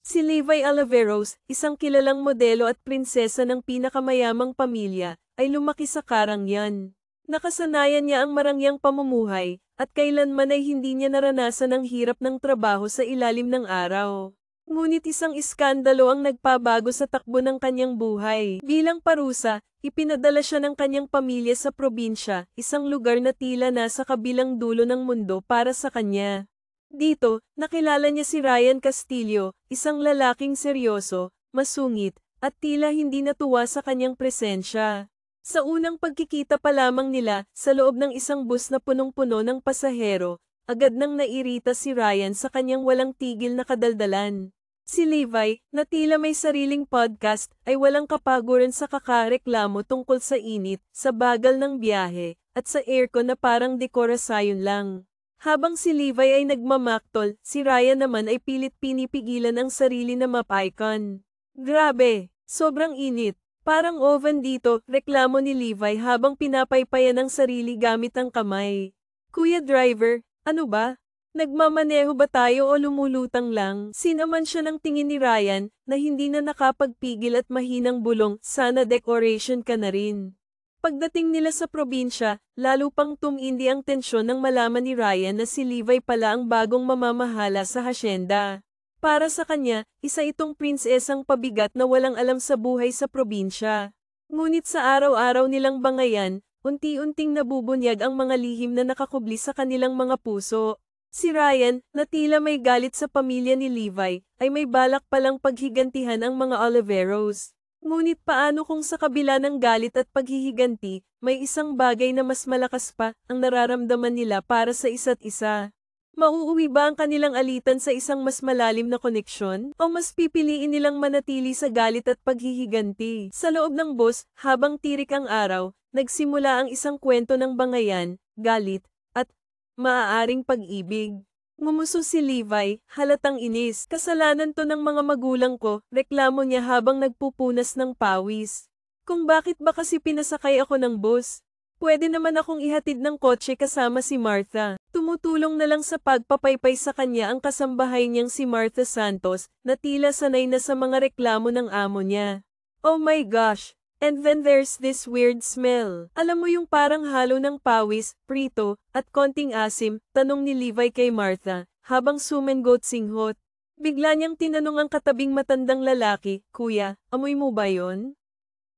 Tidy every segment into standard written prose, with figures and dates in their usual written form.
Si Levi Alaveros, isang kilalang modelo at prinsesa ng pinakamayamang pamilya, ay lumaki sa Carangyan. Nakasanayan niya ang marangyang pamumuhay, at kailanman ay hindi niya naranasan ang hirap ng trabaho sa ilalim ng araw. Ngunit isang iskandalo ang nagpabago sa takbo ng kanyang buhay. Bilang parusa, ipinadala siya ng kanyang pamilya sa probinsya, isang lugar na tila nasa kabilang dulo ng mundo para sa kanya. Dito, nakilala niya si Ryan Castillo, isang lalaking seryoso, masungit, at tila hindi natuwa sa kanyang presensya. Sa unang pagkikita pa lamang nila, sa loob ng isang bus na punong-puno ng pasahero, agad nang nairita si Ryan sa kanyang walang tigil na kadaldalan. Si Levi, na tila may sariling podcast, ay walang kapaguran sa kakareklamo tungkol sa init, sa bagal ng biyahe, at sa aircon na parang dekorasayon lang. Habang si Levi ay nagmamaktol, si Ryan naman ay pilit pinipigilan ang sarili na map-icon. Grabe, sobrang init. Parang oven dito, reklamo ni Levi habang pinapaypayan ang sarili gamit ang kamay. Kuya driver, ano ba? Nagmamaneho ba tayo o lumulutang lang? Sinaman siya ng tingin ni Ryan, na hindi na nakapagpigil at mahinang bulong, sana decoration ka na rin. Pagdating nila sa probinsya, lalo pang tumindi ang tensyon nang malaman ni Ryan na si Levi pala ang bagong mamamahala sa hasyenda. Para sa kanya, isa itong prinsesang pabigat na walang alam sa buhay sa probinsya. Ngunit sa araw-araw nilang bangayan, unti-unting nabubunyag ang mga lihim na nakakubli sa kanilang mga puso. Si Ryan, na tila may galit sa pamilya ni Levi, ay may balak palang paghigantihan ang mga Oliveros. Ngunit paano kung sa kabila ng galit at paghihiganti, may isang bagay na mas malakas pa ang nararamdaman nila para sa isa't isa? Mauuwi ba ang kanilang alitan sa isang mas malalim na koneksyon, o mas pipiliin nilang manatili sa galit at paghihiganti? Sa loob ng bus, habang tirik ang araw, nagsimula ang isang kwento ng bangayan, galit, at maaaring pag-ibig. Ngumuso si Levi, halatang inis. Kasalanan to ng mga magulang ko, reklamo niya habang nagpupunas ng pawis. Kung bakit ba kasi pinasakay ako ng bus? Pwede naman akong ihatid ng kotse kasama si Martha. Tumutulong na lang sa pagpapaypay sa kanya ang kasambahay niyang si Martha Santos, na tila sanay na sa mga reklamo ng amo niya. Oh my gosh! And then there's this weird smell. Alam mo yung parang halo ng pawis, prito, at konting asim, tanong ni Levi kay Martha, habang sumengot singhot. Bigla niyang tinanong ang katabing matandang lalaki, Kuya, amoy mo ba yon?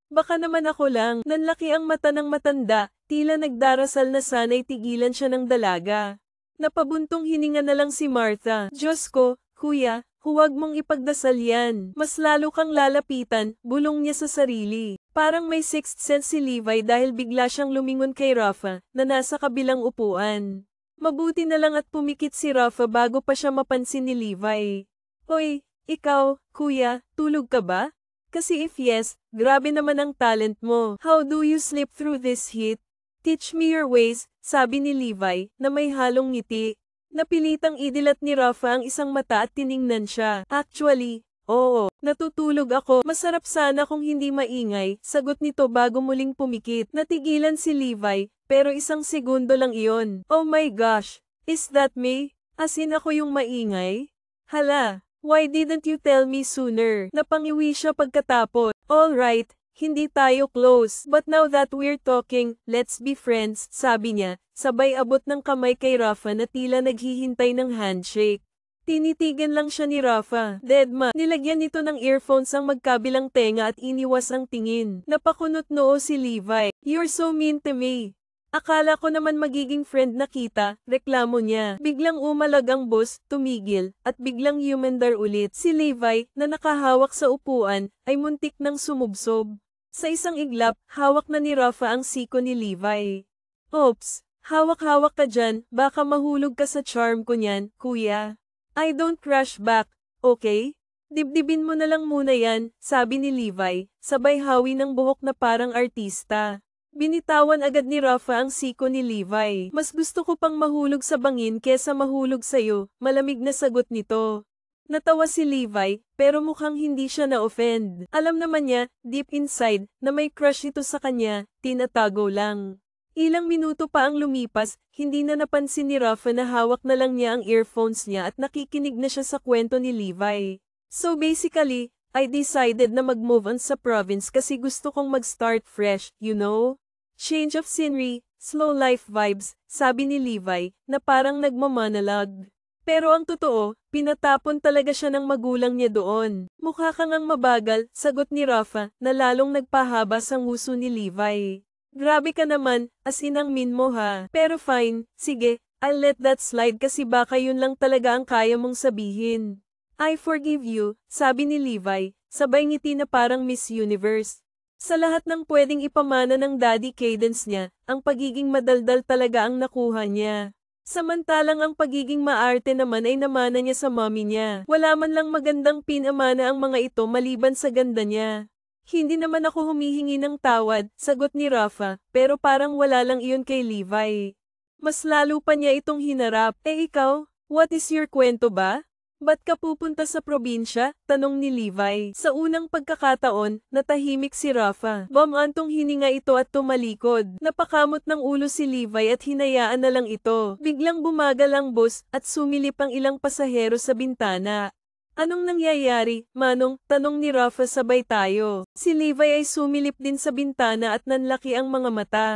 Baka naman ako lang. Nanlaki ang mata ng matanda, tila nagdarasal na sana'y tigilan siya ng dalaga. Napabuntong hininga na lang si Martha. Diyos ko, Kuya, huwag mong ipagdasal yan. Mas lalo kang lalapitan, bulong niya sa sarili. Parang may sixth sense si Levi dahil bigla siyang lumingon kay Rafa, na nasa kabilang upuan. Mabuti na lang at pumikit si Rafa bago pa siya mapansin ni Levi. Hoy, ikaw, Kuya, tulog ka ba? Kasi if yes, grabe naman ang talent mo. How do you sleep through this heat? Teach me your ways, sabi ni Levi, na may halong ngiti. Napilitang idilat ni Rafa ang isang mata at tiningnan siya. Actually, oo, natutulog ako. Masarap sana kung hindi maingay, sagot nito bago muling pumikit. Natigilan si Levi, pero isang segundo lang iyon. Oh my gosh, is that me? As in ako yung maingay? Hala! Why didn't you tell me sooner? Napangiwi siya pagkatapos. Alright, hindi tayo close. But now that we're talking, let's be friends, sabi niya, sabay abot ng kamay kay Rafa na tila naghihintay ng handshake. Tinitigan lang siya ni Rafa. Deadma, nilagyan nito ng earphones ang magkabilang tenga at iniwas ang tingin. Napakunot noo si Levi. You're so mean to me. Akala ko naman magiging friend na kita, reklamo niya. Biglang umalag ang bus, tumigil, at biglang humandar ulit. Si Levi, na nakahawak sa upuan, ay muntik nang sumubsob. Sa isang iglap, hawak na ni Rafa ang siko ni Levi. Oops, hawak-hawak ka dyan, baka mahulog ka sa charm ko niyan, kuya. I don't crash back, okay? Dibdibin mo na lang muna yan, sabi ni Levi, sabay hawi ng buhok na parang artista. Binitawan agad ni Rafa ang siko ni Levi. Mas gusto ko pang mahulog sa bangin kesa mahulog sa'yo, malamig na sagot nito. Natawa si Levi, pero mukhang hindi siya na-offend. Alam naman niya, deep inside, na may crush ito sa kanya, tinatago lang. Ilang minuto pa ang lumipas, hindi na napansin ni Rafa na hawak na lang niya ang earphones niya at nakikinig na siya sa kwento ni Levi. So basically, I decided na mag-move on sa province kasi gusto kong mag-start fresh, you know? Change of scenery, slow life vibes, sabi ni Levi, na parang nagmamanolog. Pero ang totoo, pinatapon talaga siya ng magulang niya doon. Mukha kang ang mabagal, sagot ni Rafa, na lalong nagpahaba sa nguso ni Levi. Grabe ka naman, as in ang mean mo ha. Pero fine, sige, I'll let that slide kasi baka yun lang talaga ang kaya mong sabihin. I forgive you, sabi ni Levi, sabay ngiti na parang Miss Universe. Sa lahat ng pwedeng ipamana ng Daddy Cadence niya, ang pagiging madaldal talaga ang nakuha niya. Samantalang ang pagiging maarte naman ay namana niya sa mommy niya. Wala man lang magandang pinamana ang mga ito maliban sa ganda niya. Hindi naman ako humihingi ng tawad, sagot ni Rafa, pero parang wala lang iyon kay Levi. Mas lalo pa niya itong hinarap. Ikaw, what is your kwento ba? Ba't ka pupunta sa probinsya? Tanong ni Levi. Sa unang pagkakataon, natahimik si Rafa. Bumantong hininga ito at tumalikod. Napakamot ng ulo si Levi at hinayaan na lang ito. Biglang bumagal ang bus at sumilip ang ilang pasahero sa bintana. Anong nangyayari, Manong? Tanong ni Rafa sabay tayo. Si Levi ay sumilip din sa bintana at nanlaki ang mga mata.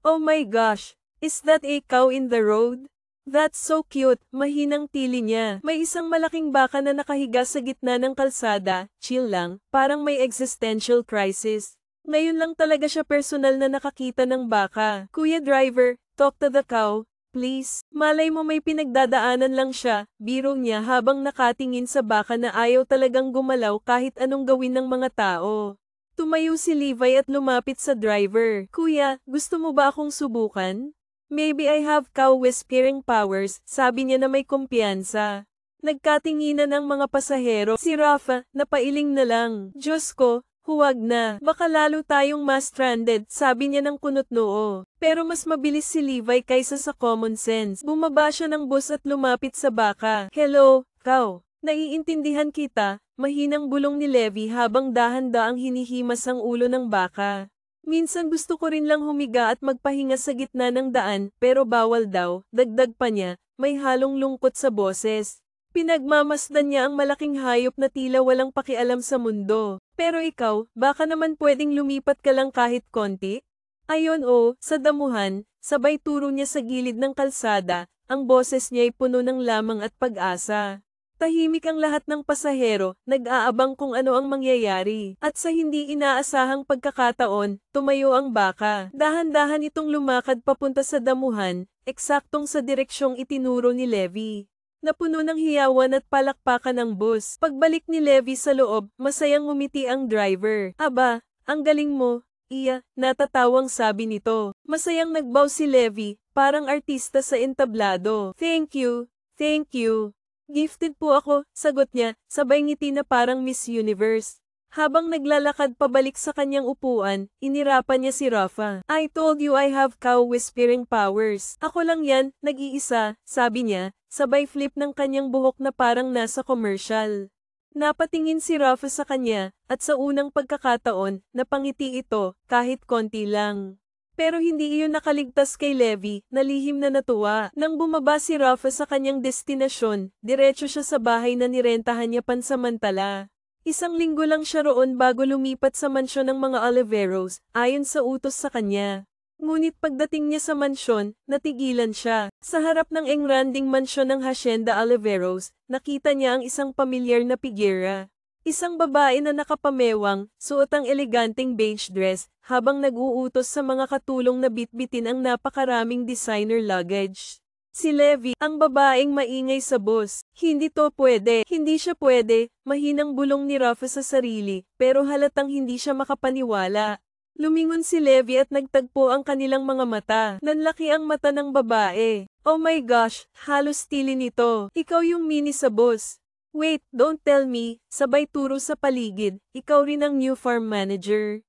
Oh my gosh! Is that a cow in the road? That's so cute, mahinang tili niya. May isang malaking baka na nakahiga sa gitna ng kalsada, chill lang, parang may existential crisis. Ngayon lang talaga siya personal na nakakita ng baka. Kuya driver, talk to the cow, please. Malay mo may pinagdadaanan lang siya, biro niya habang nakatingin sa baka na ayaw talagang gumalaw kahit anong gawin ng mga tao. Tumayo si Levi at lumapit sa driver. Kuya, gusto mo ba akong subukan? Maybe I have cow whispering powers, sabi niya na may kumpiyansa. Nagkatinginan ang mga pasahero. Si Rafa, napailing na lang. Diyos ko, huwag na. Baka lalo tayong ma-stranded, sabi niya ng kunot noo. Pero mas mabilis si Levi kaysa sa common sense. Bumaba siya ng bus at lumapit sa baka. Hello, cow. Naiintindihan kita, mahinang bulong ni Levi habang dahan-daang hinihimas ang ulo ng baka. Minsan gusto ko rin lang humiga at magpahinga sa gitna ng daan, pero bawal daw, dagdag pa niya, may halong lungkot sa boses. Pinagmamasdan niya ang malaking hayop na tila walang pakialam sa mundo. Pero ikaw, baka naman pwedeng lumipat ka lang kahit konti? Ayon sa damuhan, sabay turo niya sa gilid ng kalsada, ang boses niya ay puno ng lamang at pag-asa. Tahimik ang lahat ng pasahero, nag-aabang kung ano ang mangyayari. At sa hindi inaasahang pagkakataon, tumayo ang baka. Dahan-dahan itong lumakad papunta sa damuhan, eksaktong sa direksyong itinuro ni Levi. Napuno ng hiyawan at palakpakan ang bus. Pagbalik ni Levi sa loob, masayang ngumiti ang driver. Aba, ang galing mo. Iya, natatawang sabi nito. Masayang nagbaw si Levi, parang artista sa entablado. Thank you, thank you. Gifted po ako, sagot niya, sabay ngiti na parang Miss Universe. Habang naglalakad pabalik sa kanyang upuan, inirapan niya si Rafa. I told you I have cow whispering powers. Ako lang yan, nag-iisa, sabi niya, sabay flip ng kanyang buhok na parang nasa commercial. Napatingin si Rafa sa kanya, at sa unang pagkakataon, napangiti ito, kahit konti lang. Pero hindi iyon nakaligtas kay Levi, na lihim na natuwa. Nang bumaba si Rafa sa kanyang destinasyon, diretso siya sa bahay na nirentahan niya pansamantala. Isang linggo lang siya roon bago lumipat sa mansyon ng mga Oliveros, ayon sa utos sa kanya. Ngunit pagdating niya sa mansyon, natigilan siya. Sa harap ng engranding mansyon ng Hacienda Oliveros, nakita niya ang isang pamilyar na figura. Isang babae na nakapamewang, suot ang eleganteng beige dress, habang nag-uutos sa mga katulong na bitbitin ang napakaraming designer luggage. Si Levi, ang babaeng maingay sa bus. Hindi to pwede, hindi siya pwede, mahinang bulong ni Rafa sa sarili, pero halatang hindi siya makapaniwala. Lumingon si Levi at nagtagpo ang kanilang mga mata. Nanlaki ang mata ng babae. Oh my gosh, halos tili nito. Ikaw yung mini sa bus. Wait, don't tell me, sabay turo sa paligid, ikaw rin ang new farm manager.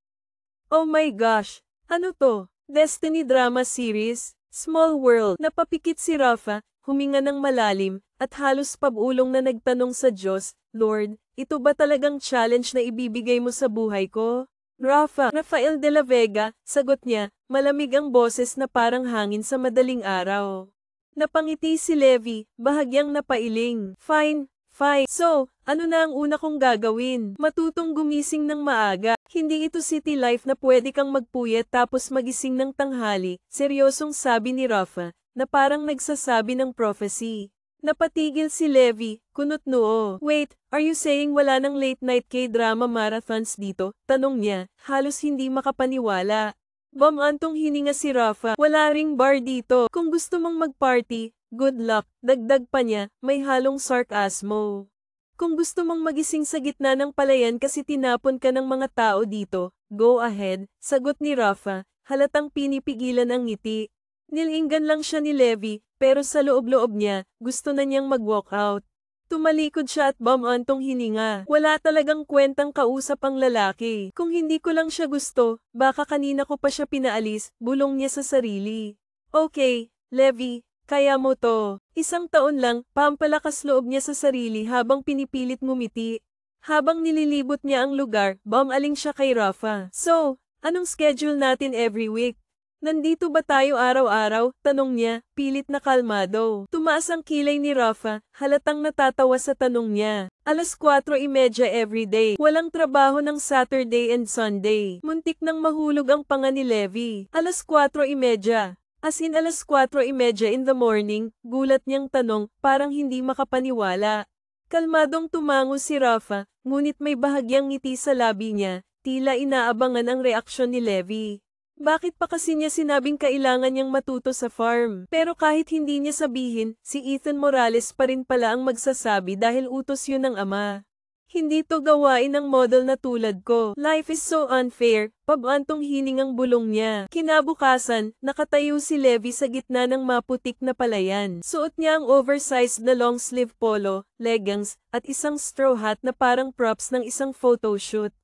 Oh my gosh, ano to? Destiny drama series? Small World. Napapikit si Rafa, huminga ng malalim, at halos pabulong na nagtanong sa Diyos, Lord, ito ba talagang challenge na ibibigay mo sa buhay ko? Rafael de la Vega, sagot niya, malamig ang boses na parang hangin sa madaling araw. Napangiti si Levi, bahagyang napailing. Fine, Fine. So, ano na ang una kong gagawin? Matutong gumising ng maaga. Hindi ito city life na pwede kang magpuyat tapos magising ng tanghali. Seryosong sabi ni Rafa, na parang nagsasabi ng prophecy. Napatigil si Levi, kunot noo. Wait, are you saying wala ng late night K-drama marathons dito? Tanong niya, halos hindi makapaniwala. Bamantong hininga si Rafa, wala ring bar dito. Kung gusto mong mag-party, good luck, dagdag pa niya, may halong sarkasmo. Kung gusto mong magising sa gitna ng palayan kasi tinapon ka ng mga tao dito, go ahead, sagot ni Rafa, halatang pinipigilan ang ngiti. Nilinggan lang siya ni Levi, pero sa loob-loob niya, gusto na niyang mag-walk out. Tumalikod siya at bamantong hininga. Wala talagang kwentang kausap ang lalaki. Kung hindi ko lang siya gusto, baka kanina ko pa siya pinaalis, bulong niya sa sarili. Okay, Levi, kaya mo to. Isang taon lang, pampalakas loob niya sa sarili habang pinipilit ngumiti. Habang nililibot niya ang lugar, bumaling siya kay Rafa. So, anong schedule natin every week? Nandito ba tayo araw-araw? Tanong niya, pilit na kalmado. Tumaas ang kilay ni Rafa, halatang natatawa sa tanong niya. 4:30 everyday. Walang trabaho ng Saturday and Sunday. Muntik nang mahulog ang panga ni Levi. 4:30. As in 4:30 in the morning, gulat niyang tanong, parang hindi makapaniwala. Kalmadong tumango si Rafa, ngunit may bahagyang ngiti sa labi niya, tila inaabangan ang reaksyon ni Levi. Bakit pa kasi niya sinabing kailangan niyang matuto sa farm? Pero kahit hindi niya sabihin, si Ethan Morales pa rin pala ang magsasabi dahil utos yun ng ama. Hindi to gawain ng model na tulad ko. Life is so unfair, pabantong hiningang bulong niya. Kinabukasan, nakatayo si Levi sa gitna ng maputik na palayan. Suot niya ang oversized na long sleeve polo, leggings, at isang straw hat na parang props ng isang photoshoot.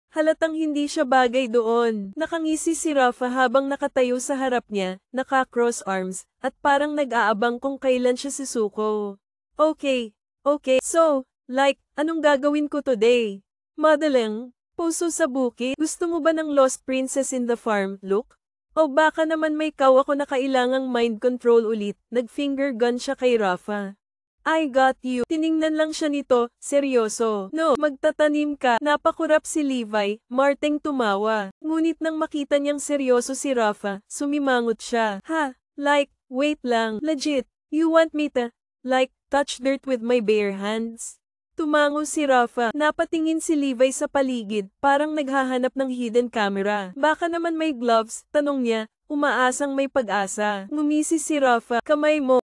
Halatang hindi siya bagay doon. Nakangisi si Rafa habang nakatayo sa harap niya, naka-cross arms, at parang nag-aabang kung kailan siya susuko. Okay, so, anong gagawin ko today? Modeling? Puso sa bukid? Gusto mo ba ng Lost Princess in the Farm look? O baka naman may ako na kailangang mind control ulit, nag-finger gun siya kay Rafa. I got you. Tiningnan lang siya nito, seryoso. No, magtatanim ka. Napakurap si Levi, Marteng tumawa. Ngunit nang makita niyang seryoso si Rafa, sumimangot siya. Ha, wait lang. Legit, you want me to, touch dirt with my bare hands? Tumango si Rafa. Napatingin si Levi sa paligid, parang naghahanap ng hidden camera. Baka naman may gloves, tanong niya, umaasang may pag-asa. Ngumisi si Rafa, kamay mo.